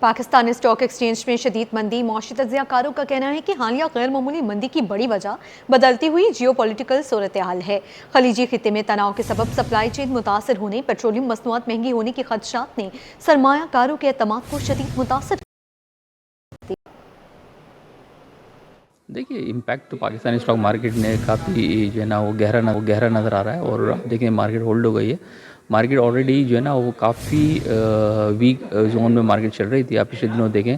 Pakistani stock exchange में शदीद मंदी। मौशी तज्ज़िया कारों का कहना है कि हालिया गैर मामूली मंदी की बड़ी वजह बदलती हुई जियोपॉलिटिकल सूरत हाल है। खलीजी खित्ते में तनाव के सबब सप्लाई चेन मुतासर होने, पेट्रोलियम मसनूआत महंगी होने के खदशात ने सरमाया कारों के एतमाद को शदीद मुतासर। देखिए, इम्पैक्ट तो पाकिस्तानी स्टॉक मार्केट ने काफ़ी जो है ना वो गहरा नज़र आ रहा है। और आप देखें मार्केट होल्ड हो गई है। मार्केट ऑलरेडी जो है ना वो काफ़ी वीक जोन में मार्केट चल रही थी। आप पिछले दिनों देखें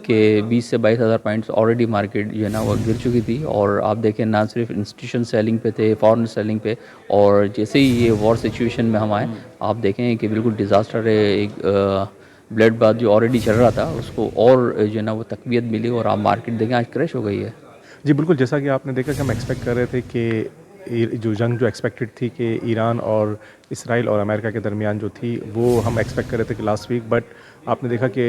कि 20 से 22 हज़ार पॉइंट्स ऑलरेडी मार्केट जो है ना वो गिर चुकी थी। और आप देखें ना सिर्फ इंस्टीट्यूशन सेलिंग पे थे, फॉरेन सेलिंग पे। और जैसे ही ये वॉर सिचुएशन में हम आए, आप देखें कि बिल्कुल डिज़ास्टर है। एक ब्लड बाथ जो ऑलरेडी चल रहा था उसको और जो है ना वो तकवीत मिली और आप मार्केट देखें आज क्रैश हो गई है। जी बिल्कुल, जैसा कि आपने देखा कि हम एक्सपेक्ट कर रहे थे कि जो जंग जो एक्सपेक्टेड थी कि ईरान और इसराइल और अमेरिका के दरमियान जो थी वो हम एक्सपेक्ट कर रहे थे कि लास्ट वीक, बट आपने देखा कि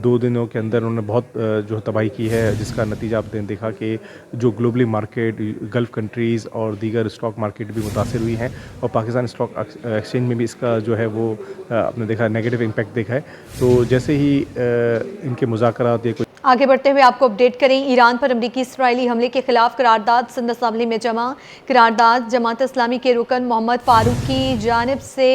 2 दिनों के अंदर उन्होंने बहुत जो तबाही की है, जिसका नतीजा आपने देखा कि जो ग्लोबली मार्केट, गल्फ़ कंट्रीज़ और दीगर स्टॉक मार्केट भी मुतासर हुई हैं। और पाकिस्तान स्टॉक एक्सचेंज में भी इसका जो है वो आपने देखा नेगेटिव इम्पैक्ट देखा है। तो जैसे ही इनके मुज़ाकरात या आगे बढ़ते हुए आपको अपडेट करें। ईरान पर अमरीकी इसराइली हमले के खिलाफ करारदाद सिंध असम्बली में जमा। करारदाद जमात इस्लामी के रुकन मोहम्मद फारूक की जानिब से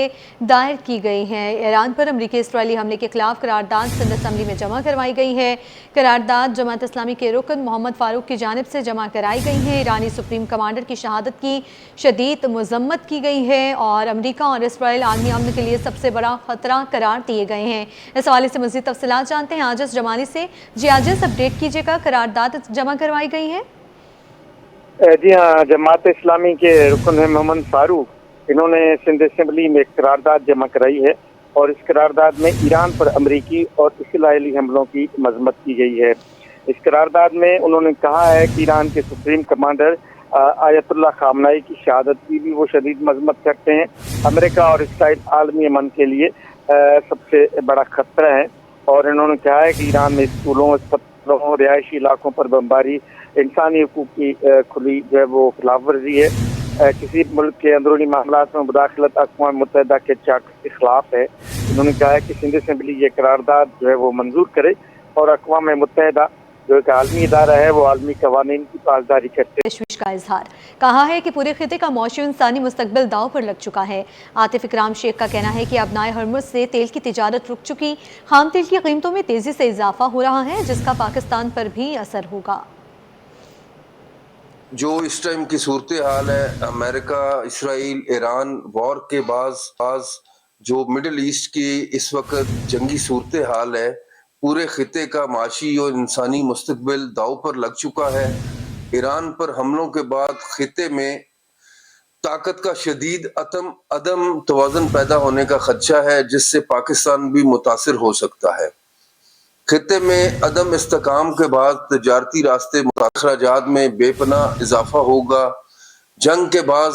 दायर की गई है। ईरान पर अमरीकी इसराइली हमले के खिलाफ करारदाद सिंध असम्बली में जमा करवाई गई है। करारदाद जमात इस्लामी के रुकन मोहम्मद फारूक की जानिब से जमा कराई गई है। ईरानी सुप्रीम कमांडर की शहादत की शदीद मजम्मत की गई है और अमरीका और इसराइल आलमी अमन के लिए सबसे बड़ा खतरा करार दिए गए हैं। इस हवाले से मज़ीद तफसीलात जानते हैं आजिज़ जमाली से। जी आजिज़, अपडेट कीजिएगा, करारदाद जमा करवाई गई है? जी हाँ, जमात इस्लामी के रुकन है मोहम्मद फारूक, इन्होंने सिंध असेंबली में करारदाद जमा कराई है और इस करारदाद में ईरान पर अमरीकी और इसराइली हमलों की मजम्मत की गई है। इस करारदाद में उन्होंने कहा है कि ईरान के सुप्रीम कमांडर आयतुल्लाह खामनाई की शहादत की भी वो शदीद मजम्मत करते हैं। अमेरिका और इसराइल आलमी अमन के लिए सबसे बड़ा खतरा है। और इन्होंने कहा है कि ईरान में स्कूलों, अस्पतालों, रिहायशी इलाकों पर बमबारी इंसानी हकूक़ की खुली जो है वो खिलाफ वर्जी है। किसी मुल्क के अंदरूनी मामलात में मुदाखलत अक़वाम मुत्तहिदा के चार्टर के खिलाफ है। इन्होंने कहा है कि सिंध असेंबली ये करारदाद जो है वो मंजूर करे और अक़वाम मुत्तहिदा जो एक आलमी इदारा है वो आलमी कवानीन की पासदारी करते हैं। तशवीश का इजहार। कहा है कि पूरे खिते का मौसू इंसानी मुस्तकबिल दाव पर लग चुका है। आतिफ इकराम शेख का कहना है कि अबनाए हरमुज़ से तेल की तिजारत रुक चुकी। खाम तेल की कीमतों में तेजी से इजाफा हो रहा है जिसका पाकिस्तान पर भी असर होगा। जो इस टाइम की सूरत हाल है, अमेरिका, इसराइल, ईरान वॉर के बाद जो मिडल ईस्ट की इस वक्त जंगी सूरत हाल है, पूरे खिते का माशी और इंसानी मुस्तकबिल दाव पर लग चुका है। ईरान पर हमलों के बाद खिते में ताकत का शदीद अदम तवाज़ुन पैदा होने का खदशा है जिससे पाकिस्तान भी मुतासिर हो सकता है। खिते में अदम इस्तेकाम के बाद तजारती रास्ते अखराजात में बेपनाह इजाफा होगा। जंग के बाद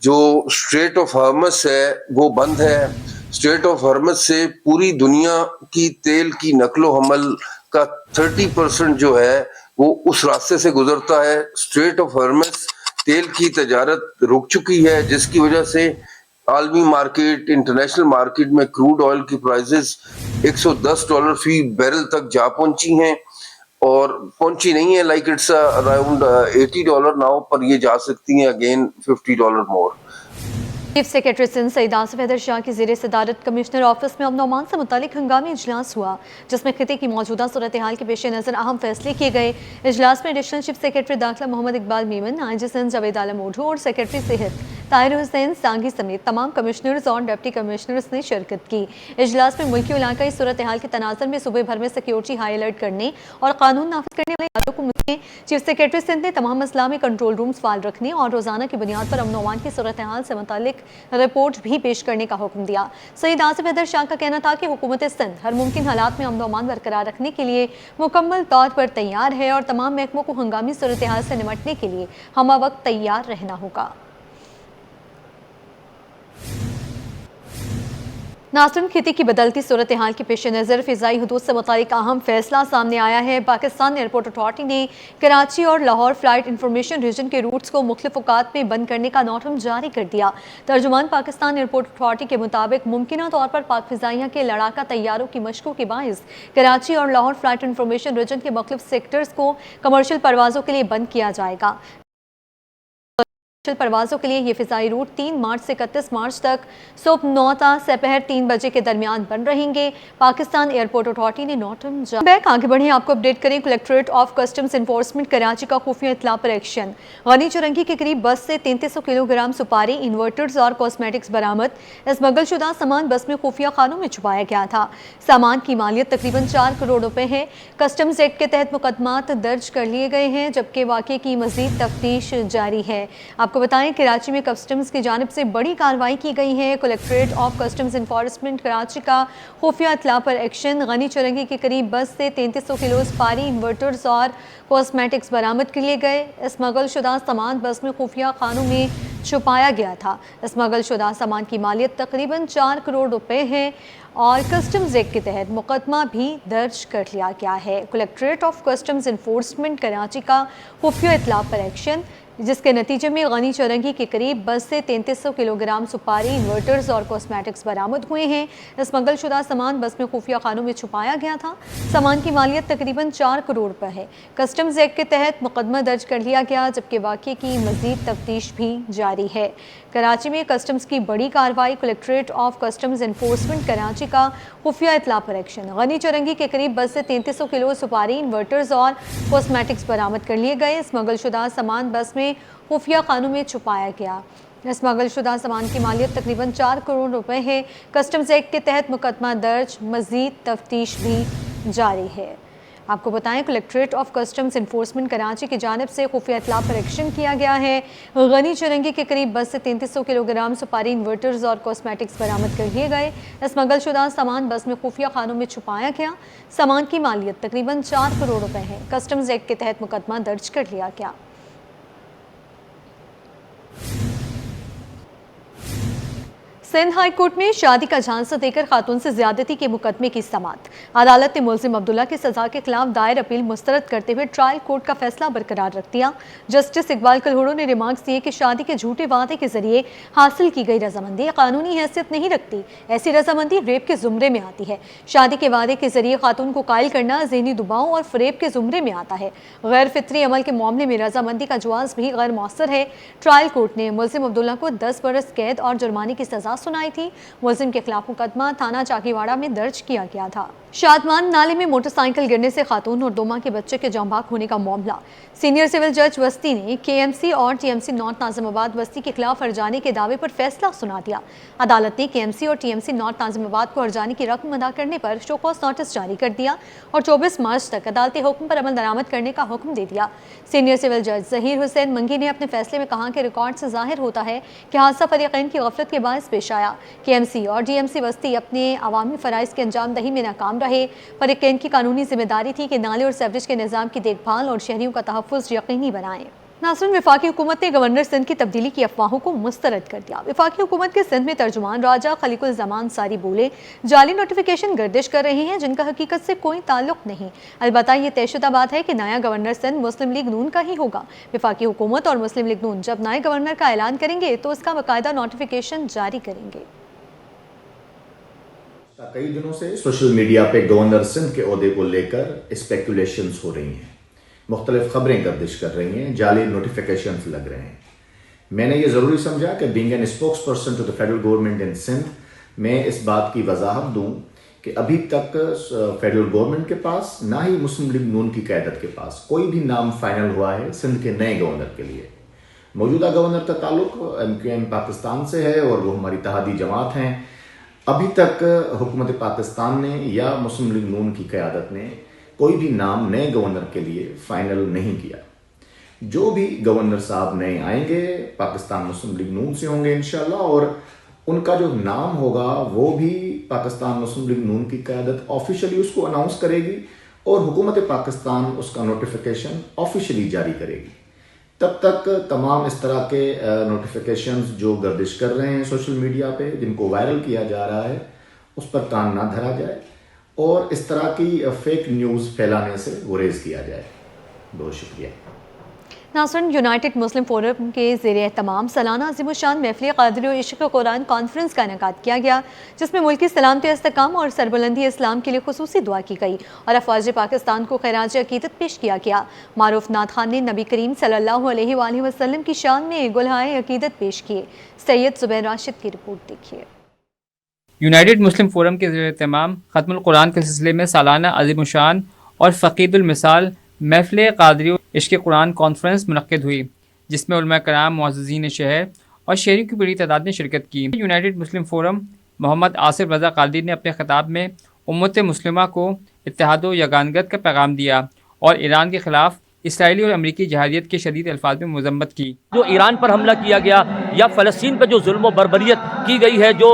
जो स्ट्रेट ऑफ हॉर्मज़ है वो बंद है। स्ट्रेट ऑफ हॉर्मज़ से पूरी दुनिया की तेल की नकलो हमल का 30% जो है वो उस रास्ते से गुजरता है। स्ट्रेट ऑफ हॉर्मज़ तेल की तजारत रुक चुकी है जिसकी वजह से आलमी मार्केट, इंटरनेशनल मार्केट में क्रूड ऑयल की प्राइसेस $110 फी बैरल तक जा पहुंची हैं और पहुंची नहीं है लाइक इट्स अराउंड $80 नाउ, पर ये जा सकती हैं अगेन $50 मोर। चीफ सेक्रेटरी सिंध सईद आसिफ हैदर शाह की ज़ेर सदारत कमिश्नर ऑफिस में अमन अमान से मुतालिक हंगामी इजलास हुआ जिसमें खिते की मौजूदा सूरत हाल के पेश नज़र अहम फैसले किए गए। इजलास में एडिशनल चीफ सेक्रेटरी दाखिला मोहम्मद इकबाल मीमन, IG सिंध जावेद आलम ओढ़ू और सेक्रेटरी सेहत ताहिर हुसैन सांगी समेत तमाम कमिश्नर्स और डिप्टी कमिश्नर्स ने शिरकत की। इजलास में मुल्की इलाकाई सूरत हाल के तनाज़ुर में सूबे भर में सिक्योरिटी हाई अलर्ट करने और कानून नाफिज करने वाले इदारों को चीफ सेक्रेटरी सिंध ने तमाम मसला में कंट्रोल रूम्स फाल रखने और रोजाना की बुनियाद पर अमन अमान की सूरत हाल से मुतालिक रिपोर्ट भी पेश करने का हुक्म दिया। सईद आसिफ हैदर शाह का कहना था कि हुकूमत सिंध हर मुमकिन हालात में अमन अमान बरकरार रखने के लिए मुकम्मल तौर पर तैयार है और तमाम महकमों को हंगामी सूरत हाल से निपटने के लिए हमा वक्त तैयार रहना होगा। नाज़रीन, खेती की बदलती सूरत हाल के पेश नज़र फ़िज़ाई हदूद से मुतालिक अहम फैसला सामने आया है। पाकिस्तान एयरपोर्ट अथॉरिटी ने कराची और लाहौर फ़्लाइट इंफॉर्मेशन रीजन के रूट्स को मुख्तलिफ औकात में बंद करने का नोटिस जारी कर दिया। तर्जुमान पाकिस्तान एयरपोर्ट अथॉरिटी के मुताबिक मुमकिना तौर पर पाक फ़िज़ाइया के लड़ाका तैयारों की मशकों के बाइस कराची और लाहौर फ़्लाइट इंफॉर्मेशन रीजन के मुख्तलिफ सेक्टर्स को कमर्शियल परवाज़ों के लिए बंद किया जाएगा। परवाज़ों के लिए ये फ़िज़ाई रूट 3 मार्च से 31 मार्च तक सुबह 9 ता दोपहर 3 बजे के दरमियान बन रहेंगे। पाकिस्तान एयरपोर्ट अथॉरिटी ने नोटिस बैक आगे बढ़े आपको अपडेट करें। Collectorate of customs enforcement Karachi का खुफिया इत्तला पर एक्शन। गनी चुरंगी के करीब बस से 3300 किलोग्राम सुपारी, इन्वर्टर्स और कॉस्मेटिक्स बरामद। स्मगल शुदा सामान बस में खुफिया खानों में छुपाया गया था। सामान की मालियत तकरीबन 4 करोड़ रुपए है। कस्टम्स एक्ट के तहत मुकदमात दर्ज कर लिए गए हैं, जबकि वाक़े की मज़ीद तफ्तीश जारी है। आपको बताएं, कराची में कस्टम्स की जानिब से बड़ी कार्रवाई की गई है। Collectorate of customs enforcement Karachi का खुफिया इत्तला पर एक्शन। गनी चुरंगी के करीब बस से 3300 किलो सुपारी, इन्वर्टर्स और कॉस्मेटिक्स बरामद किए गए। स्मगल शुदा सामान बस में खुफिया खानों में छुपाया गया था। स्मगल शुदा सामान की मालियत तकरीबन 4 करोड़ रुपए है और कस्टम्स एक्ट के तहत मुकदमा भी दर्ज कर लिया गया है। Collectorate of customs enforcement Karachi का खुफिया इत्तला पर एक्शन, जिसके नतीजे में गनी चुरंगी के करीब बस से 3300 किलोग्राम सुपारी, इन्वर्टर्स और कॉस्मेटिक्स बरामद हुए हैं। स्मगल शुदा सामान बस में खुफिया खानों में छुपाया गया था। सामान की मालियत तकरीबन 4 करोड़ रुपए है। कस्टम्स एक्ट के तहत मुकदमा दर्ज कर लिया गया, जबकि वाक़े की मज़ीद तफ्तीश भी जारी है। कराची में कस्टम्स की बड़ी कार्रवाई। Collectorate of customs enforcement Karachi का खुफिया इत्तला पर एक्शन। गनी चुरंगी के करीब बस से 3300 किलो सुपारी, इन्वर्टर्स और कॉस्मेटिक्स बरामद कर लिए गए। स्मगल शुदा सामान बस में खुफिया खानों में छुपाया गया। स्मगल शुदा सामान की मालियत तकरीबन 4 करोड़ रुपए है। कस्टम्स एक्ट के तहत मुकदमा दर्ज, मज़ीद तफ्तीश भी जारी है। आपको बताएं, collectorate of customs enforcement Karachi की जानिब से खुफिया इत्तला पर एक्शन किया गया है। गनी चुरंगी के करीब बस से 3300 किलोग्राम सुपारी, इन्वर्टर्स और कॉस्मेटिक्स बरामद कर लिए गए। स्मगल शुदा सामान बस में खुफिया खानों में छुपाया गया। सामान की मालियत तकरीबन 4 करोड़ रुपए है। कस्टम्स एक्ट के तहत मुकदमा दर्ज कर लिया गया। सिंध हाई कोर्ट में शादी का झांसा देकर खातून से ज्यादती के मुकदमे की समाअत। अदालत ने मुलजिम अब्दुल्ला की सजा के खिलाफ दायर अपील मुस्तरद करते हुए ट्रायल कोर्ट का फैसला बरकरार रख दिया। जस्टिस इकबाल कल्होड़ो ने रिमार्क्स दिए कि शादी के झूठे वादे के जरिए हासिल की गई रजामंदी कानूनी हैसियत नहीं रखती। ऐसी रजामंदी रेप के जुमरे में आती है। शादी के वादे के जरिए खातून को कायल करना ज़हनी दबाव और फरेब के जुमरे में आता है। गैर फितरी अमल के मामले में रजामंदी का जवाज़ भी गैर मौसर है। ट्रायल कोर्ट ने मुलजिम अब्दुल्ला को 10 बरस कैद और जुर्माने की सजा सुनाई थी। मुलजिम के खिलाफ मुकदमा थाना चाकीवाड़ा में दर्ज किया गया था। शादमान नाले में मोटरसाइकिल गिरने से खातून और 2 माह के बच्चे के जांबाक होने का मामला। सीनियर सिविल जज वस्ती ने KMC और TMC नॉर्थ नाजिमाबाद वस्ती के खिलाफ हर्जाने के दावे पर फैसला सुना दिया। अदालत ने KMC और TMC नॉर्थ नाजिमाबाद को हर्जाने की रकम अदा करने पर शो कॉज नोटिस जारी कर दिया और 24 मार्च तक अदालती हुक्म पर अमल दरामद करने का हुक्म दे दिया। सीनियर सिविल जज जहीर हुसैन मंगी ने अपने फैसले में कहा कि रिकॉर्ड से जाहिर होता है कि हादसा फरीकैन की गफलत के बायस पेश आया। KMC और DMC वस्ती अपने अवामी फ़राइज़ की अंजाम दही में नाकाम रहे। फरीकैन की कानूनी जिम्मेदारी थी कि नाले और सीवरेज के निज़ाम की देखभाल और शहरियों का तहफ़्फ़ुज़ यकीनी बनाएं। नाज़रीन, वफाकी हुकूमत ने गवर्नर सिंध की तब्दीली की अफवाहों को मुस्तरद कर दिया। वफाकी हुकूमत के सिंध में तर्जुमान राजा खलीकुल ज़मान सारी बोले, जाली नोटिफिकेशन गर्दिश कर रहे हैं जिनका हकीकत से कोई ताल्लुक नहीं। अलबत्ता ये तयशुदा बात है कि नया गवर्नर सिंध मुस्लिम लीग नून का ही होगा। वफाकी हुकूमत और मुस्लिम लीग नून जब नए गवर्नर का ऐलान करेंगे तो उसका बाकायदा नोटिफिकेशन जारी करेंगे। कई दिनों से सोशल मीडिया पे गवर्नर सिंध के ओहदे को लेकर स्पेकुलेशंस हो रही हैं, मुख्तलिफ खबरें गर्दिश कर रही हैं, जाली नोटिफिकेशंस लग रहे हैं। मैंने ये ज़रूरी समझा कि being an spokesperson to the federal government in Sindh, मैं इस बात की वजाहत दूं कि अभी तक फेडरल गवर्नमेंट के पास ना ही मुस्लिम लीग नून की क़यादत के पास कोई भी नाम फाइनल हुआ है सिंध के नए गवर्नर के लिए। मौजूदा गवर्नर का ताल्लुक MQM पाकिस्तान से है और वो हमारी इत्तेहादी जमात हैं। अभी तक हुकूमत पाकिस्तान ने या मुस्लिम लीग नून की क़यादत ने कोई भी नाम नए गवर्नर के लिए फाइनल नहीं किया। जो भी गवर्नर साहब नए आएंगे पाकिस्तान मुस्लिम लीग नून से होंगे इंशाल्लाह, और उनका जो नाम होगा वो भी पाकिस्तान मुस्लिम लीग नून की क़यादत ऑफिशियली उसको अनाउंस करेगी और हुकूमत पाकिस्तान उसका नोटिफिकेशन ऑफिशियली जारी करेगी। तब तक तमाम इस तरह के नोटिफिकेशंस जो गर्दिश कर रहे हैं सोशल मीडिया पे, जिनको वायरल किया जा रहा है, उस पर कान ना धरा जाए और इस तरह की फेक न्यूज़ फैलाने से गुरेज किया जाए। बहुत शुक्रिया। नाज़रीन, यूनाइटेड मुस्लिम फोरम के ज़ेरे एहतमाम सालाना अज़ीमुशान महफ़िल क़ादरी और इश्क़ कुरान कॉन्फ्रेंस का इनेकाद किया गया, जिसमें मुल्क की सलामती, इस्तेहकाम और सरबुलंदी इस्लाम के लिए खुसूसी दुआ की गई और अफ़वाज पाकिस्तान को खैराज अक़ीदत पेश किया गया। मारूफ नात खान ने नबी करीम सल्लल्लाहु अलैहि वसल्लम की शान में गुलहाए अक़ीदत पेश किए। सैयद ज़ुबैर राशिद की रिपोर्ट देखिए। यूनाइटेड मुस्लिम फोरम के ज़ेरे एहतमाम ख़त्मुल कुरान के सिलसिले में सालाना अज़ीमुशान और फ़क़ीदुल मिसाल महफ़िल क़ादरी इश्क़ कुरान कॉन्फ्रेंस मुनक़्क़िद हुई, जिसमें उलमा कराम, मुअज़्ज़िज़ीन शहर और शहरियों की बड़ी तादाद ने शिरकत की। यूनाइटेड मुस्लिम फोरम मोहम्मद आसिफ रज़ा क़ादरी ने अपने ख़िताब में उम्मत मुस्लिमा को इत्तेहाद व यगानगत का पैगाम दिया और ईरान के ख़िलाफ़ इसराइली और अमरीकी जहादियत के शदीद अल्फाज में मज़म्मत की। जो ईरान पर हमला किया गया या फ़लस्तीन पर जो जुल्म व बर्बरियत की गई है, जो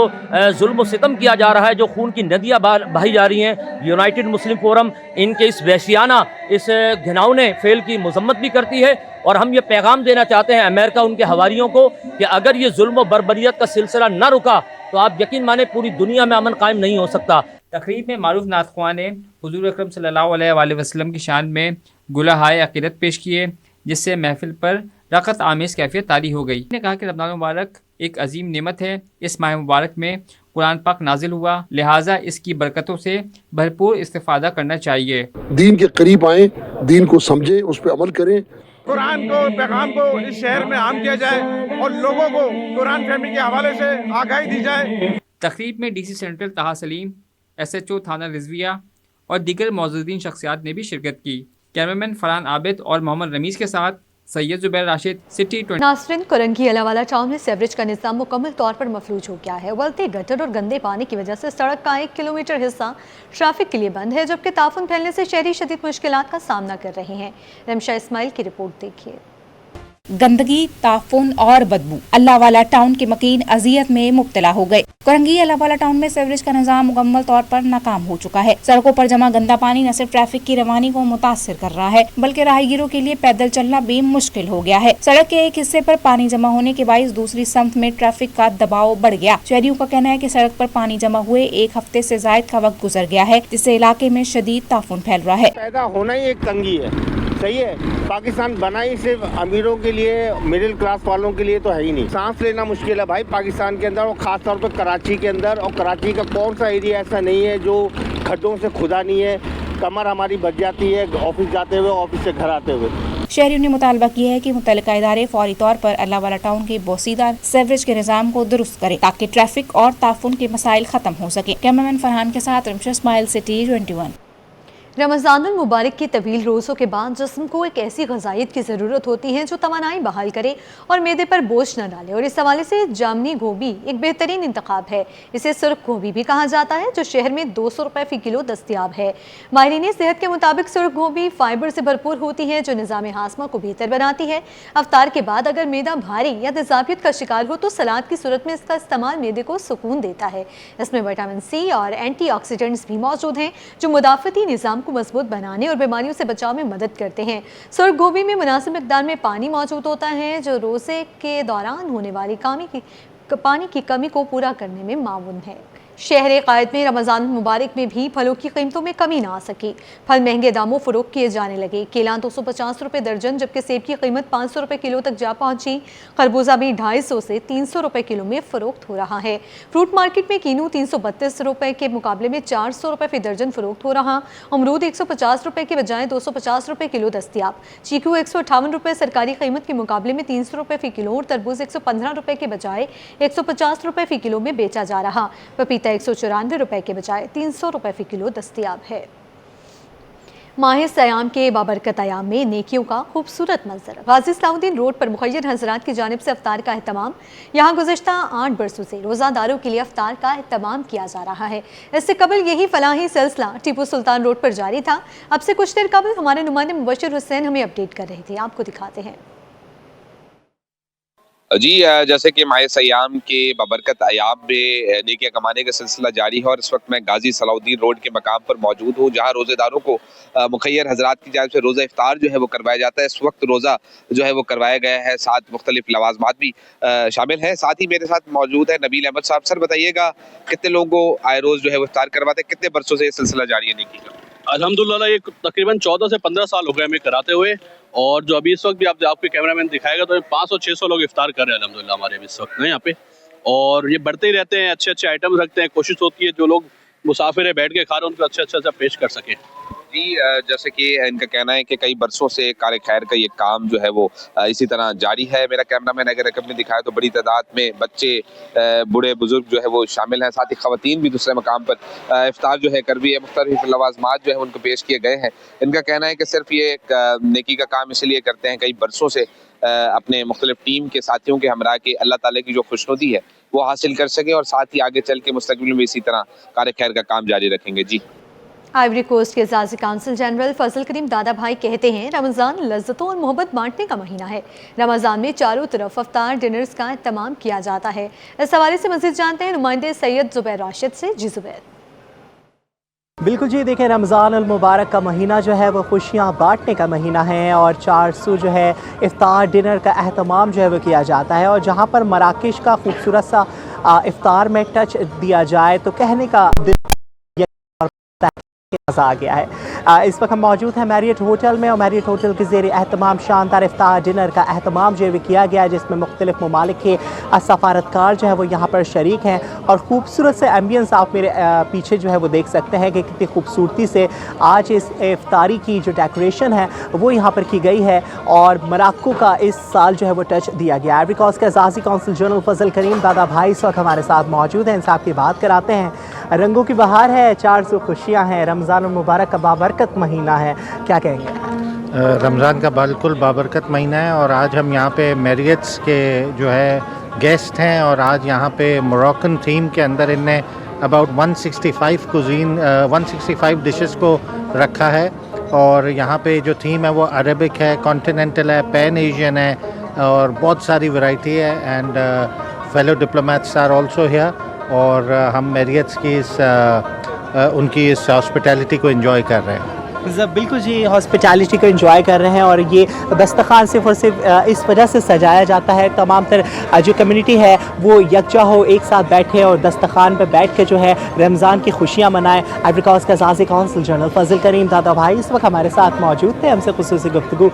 जुल्म व सितम किया जा रहा है, जो खून की नदियाँ बही जा रही हैं, यूनाइटेड मुस्लिम फोरम इनके इस वहशियाना, इस घिनौने फेल की मज़म्मत भी करती है। और हम ये पैगाम देना चाहते हैं अमेरिका उनके हवारियों को कि अगर ये जुल्म व बर्बरियत का सिलसिला न रुका तो आप यकीन माने पूरी दुनिया में अमन कायम नहीं हो सकता। तकरीब में मारूफ नात ख़्वां ने हुज़ूर अकरम सल्लल्लाहु अलैहि वसल्लम की शान में गुलहाए अक़ीदत पेश किए, जिससे महफिल पर रक़त आमेज़ कैफियत तारी हो गई। ने कहा कि रमज़ान मुबारक एक अजीम नेमत है। इस माह मुबारक में कुरान पाक नाजिल हुआ, लिहाजा इसकी बरकतों से भरपूर इस्तिफ़ादा करना चाहिए। दीन के करीब आएँ, दीन को समझें, उस पर अमल करें। कुरान को, पैगाम को इस शहर में आम किया जाए और लोगों को कुरान फहमी के हवाले से आगाही दी जाए। तकरीब में DC सेंट्रल ताहा सलीम, SHO थाना रिजविया और दीगर मौजूदीन शख्सियात ने भी शिरकत की। कैमरामैन फरहान आबिद और मोहम्मद रमीज़ के साथ सैयद ज़ुबैर राशिद, सिटी 20। नाज़रीन, कोरंगी अलावाला टाउन में सीवरेज का निज़ाम मुकम्मल तौर पर मफलूज हो गया है। उबलते गटर और गंदे पानी की वजह से सड़क का 1 किलोमीटर हिस्सा ट्रैफिक के लिए बंद है, जबकि ताफुन फैलने से शहरी शदीद मुश्किलात का सामना कर रहे हैं। रमशा इस्माइल की रिपोर्ट देखिए। गंदगी, ताफुन और बदबू अल्लाहवाला टाउन के मकीन अजियत में मुब्तला हो गए। कोरंगी अल्लाहवाला टाउन में सीवरेज का निजाम मुकम्मल तौर पर नाकाम हो चुका है। सड़कों पर जमा गंदा पानी न सिर्फ ट्रैफिक की रवानी को मुतासिर कर रहा है, बल्कि राहगीरों के लिए पैदल चलना भी मुश्किल हो गया है। सड़क के एक हिस्से पर पानी जमा होने के बायस दूसरी सम्त में ट्रैफिक का दबाव बढ़ गया। शहरियों का कहना है कि सड़क पर पानी जमा हुए 1 हफ्ते से जायद का वक्त गुजर गया है, जिससे इलाके में शदीद ताफुन फैल रहा है। पैदा होना ही एक तंगी है, सही है। पाकिस्तान बना ही सिर्फ अमीरों के लिए, मिडिल क्लास वालों के लिए तो है ही नहीं। सांस लेना मुश्किल है भाई पाकिस्तान के अंदर, और खास तौर पर कराची के अंदर। और कराची का कौन सा एरिया ऐसा नहीं है जो खड्डों से खुदा नहीं है। कमर हमारी बच जाती है ऑफिस जाते हुए, ऑफिस से घर आते हुए। शहरियों ने मुतालबा किया है कि मुतल्लिका इदारे फौरी तौर पर अल्लाहवाला टाउन के बोसीदार सीवरेज के निज़ाम को दुरुस्त करें, ताकि ट्रैफिक और ताफुन के मसाइल खत्म हो सके। कैमरामैन फरहान के साथ रमशा इस्माइल, सिटी 21। रमज़ानुल मुबारक की तवील रोज़ों के बाद जिस्म को एक ऐसी ग़िज़ाइयत की ज़रूरत होती है जो तवानाई बहाल करे और मैदे पर बोझ न डाले, और इस हवाले से जामनी गोभी एक बेहतरीन इंतखाब है। इसे सुर्ख गोभी भी कहा जाता है, जो शहर में 200 रुपये फ़ी किलो दस्तियाब है। माहिरीन सेहत के मुताबिक सुर्ख गोभी फ़ाइबर से भरपूर होती है, जो निज़ाम हाज़मा को बेहतर बनाती है। अफ्तार के बाद अगर मैदा भारी या तेज़ाबियत का शिकार हो तो सलाद की सूरत में इसका इस्तेमाल मैदे को सुकून देता है। इसमें विटामिन C और एंटीऑक्सीडेंट्स भी मौजूद हैं, जो मुदाफ़ती निज़ाम को मजबूत बनाने और बीमारियों से बचाव में मदद करते हैं। सुर्ख गोभी में मुनासिब मिक़दार में पानी मौजूद होता है, जो रोज़े के दौरान होने वाली पानी की कमी को पूरा करने में माऊन है। शहर कायद में रमज़ान मुबारक में भी फलों की कीमतों में कमी ना आ सकी। फल महंगे दामों फ़रोख्त किए जाने लगे। केला 250 रुपये दर्जन, जबकि सेब की कीमत 500 रुपये किलो तक जा पहुंची। खरबूजा भी 250 से 300 रुपये किलो में फ़रोख्त हो रहा है। फ्रूट मार्केट में कीनू 332 रुपये के मुकाबले में 400 रुपये फ़ी दर्जन फ़रोख्त हो रहा। अमरूद 150 रुपये के बजाय 250 रुपये किलो दस्तियाब। चीकू 158 रुपये सरकारी कीमत के मुकाबले में 300 रुपये फ़ी किलो, और तरबूज 115 रुपये के बजाय 150 रुपये फ़ी किलो में बेचा जा रहा। पपीता 194 रुपये के बजाय 300 रुपये फ़ी किलो दस्तियाब है। माह सयाम के बाबरकत अयाम में नेकियों का खूबसूरत मंजर। गाजी सलाउद्दीन रोड पर मुखय्यर हज़रात की जानिब से अफ्तार का अहतमाम। यहाँ गुज़श्ता 8 बरसों से रोज़ादारों के लिए अफ्तार का अहतमाम किया जा रहा है। इससे कबल यही फलाही सिलसिला टीपू सुल्तान रोड पर जारी था। अब से कुछ देर कबल हमारे नुमाइंदे मुबशिर हुसैन हमें अपडेट कर रहे थे, आपको दिखाते हैं। جی جیسے کہ ماہ سیام کے بابرکت ایام میں نیکیاں کمانے کا سلسلہ جاری ہے، اور اس وقت میں غازی صلاح الدین روڈ کے مقام پر موجود ہوں، جہاں روزے داروں کو مخیر حضرات کی جانب سے روزہ افطار جو ہے وہ کروایا جاتا ہے۔ اس وقت روزہ جو ہے وہ کروایا گیا ہے، ساتھ مختلف لوازمات بھی شامل ہیں۔ ساتھ ہی میرے ساتھ موجود ہے نبیل احمد صاحب۔ سر بتائیے گا کتنے لوگوں کو آئے روز جو ہے وہ افطار کرواتے ہیں، کتنے برسوں سے یہ سلسلہ جاری ہے نیکی کا؟ الحمدللہ یہ تقریباً 14 سے 15 سال ہو گئے ہمیں کراتے ہوئے، اور جو ابھی اس وقت بھی آپ کے کیمرہ مین دکھائے گا تو 500-600 لوگ افطار کر رہے ہیں الحمدللہ ہمارے بھی اس وقت نا یہاں پہ، اور یہ بڑھتے ہی رہتے ہیں، اچھے اچھے آئٹم رکھتے ہیں، کوشش ہوتی ہے جو لوگ مسافر ہیں بیٹھ کے کھا رہے ہیں ان کو اچھا پیش کر سکیں۔ جی جیسے کہ ان کا کہنا ہے کہ کئی برسوں سے کار خیر کا یہ کام جو ہے وہ اسی طرح جاری ہے۔ میرا کیمرہ مین اگر رقم نے دکھایا تو بڑی تعداد میں بچے، بوڑھے بزرگ جو ہے وہ شامل ہیں، ساتھ ہی خواتین بھی دوسرے مقام پر افطار جو ہے کر بھی ہے، مختلف لوازمات جو ہے ان کو پیش کیے گئے ہیں۔ ان کا کہنا ہے کہ صرف یہ ایک نیکی کا کام اس لیے کرتے ہیں کئی برسوں سے اپنے مختلف ٹیم کے ساتھیوں کے ہمراہ کے اللہ تعالیٰ کی جو خوشنودی ہے وہ حاصل کر سکیں، اور ساتھ ہی آگے چل کے مستقبل میں اسی طرح کار خیر کا کام جاری رکھیں گے۔ جی آئیوری کوسٹ کے اعزازی کونسل جنرل فضل کریم دادا بھائی کہتے ہیں رمضان لذتوں اور محبت بانٹنے کا مہینہ ہے۔ رمضان میں چاروں طرف افطار ڈنرز کا اہتمام کیا جاتا ہے۔ اس حوالے سے مزید جانتے ہیں نمائندے سید زبیر راشد سے۔ جی زبیر۔ بالکل جی، دیکھیں رمضان المبارک کا مہینہ جو ہے وہ خوشیاں بانٹنے کا مہینہ ہے، اور 400 جو ہے افطار ڈنر کا اہتمام جو ہے وہ کیا جاتا ہے، اور جہاں پر مراکش کا خوبصورت سا افطار میں ٹچ دیا جائے تو کہنے کا مزہ آ گیا ہے۔ اس وقت ہم موجود ہیں میریٹ ہوٹل میں، اور میریٹ ہوٹل کے زیر اہتمام شاندار افطار ڈنر کا اہتمام جو ہے کیا گیا ہے، جس میں مختلف ممالک کے سفارتکار جو ہے وہ یہاں پر شریک ہیں، اور خوبصورت سے ایمبینس آپ میرے پیچھے جو ہے وہ دیکھ سکتے ہیں کہ کتنی خوبصورتی سے آج اس افطاری کی جو ڈیکوریشن ہے وہ یہاں پر کی گئی ہے، اور مراکو کا اس سال جو ہے وہ ٹچ دیا گیا ہے۔ آئیوری کوسٹ کے اعزازی کونسل جنرل فضل کریم دادا بھائی اس وقت ہمارے ساتھ موجود ہیں، ان سے آپ کی بات کراتے ہیں۔ رنگوں کی بہار ہے، 400 خوشیاں ہیں، رمضان المبارک کا بابرکت مہینہ ہے، کیا کہیں گے؟ رمضان کا بالکل بابرکت مہینہ ہے، اور آج ہم یہاں پہ میریٹس کے جو ہے گیسٹ ہیں، اور آج یہاں پہ موراکن تھیم کے اندر ان نے اباؤٹ 165 ڈشز کو رکھا ہے، اور یہاں پہ جو تھیم ہے وہ عربک ہے، کانٹیننٹل ہے، پین ایشین ہے، اور بہت ساری ورائٹی ہے، and fellow diplomats are also here, اور ہم میریٹس کی ان کی اس ہاسپٹیلٹی کو انجوائے کر رہے ہیں۔ بالکل جی، ہاسپٹیلٹی کو انجوائے کر رہے ہیں، اور یہ دسترخوان صرف اور صرف اس وجہ سے سجایا جاتا ہے تمام تر جو کمیونٹی ہے وہ یکجا ہو، ایک ساتھ بیٹھے اور دسترخوان پہ بیٹھ کے جو ہے رمضان کی خوشیاں منائیں۔ آئیوری کوسٹ کا اعزازی کونسل جنرل فضل کریم دادا بھائی اس وقت ہمارے ساتھ موجود تھے، ہم سے خصوصی گفتگو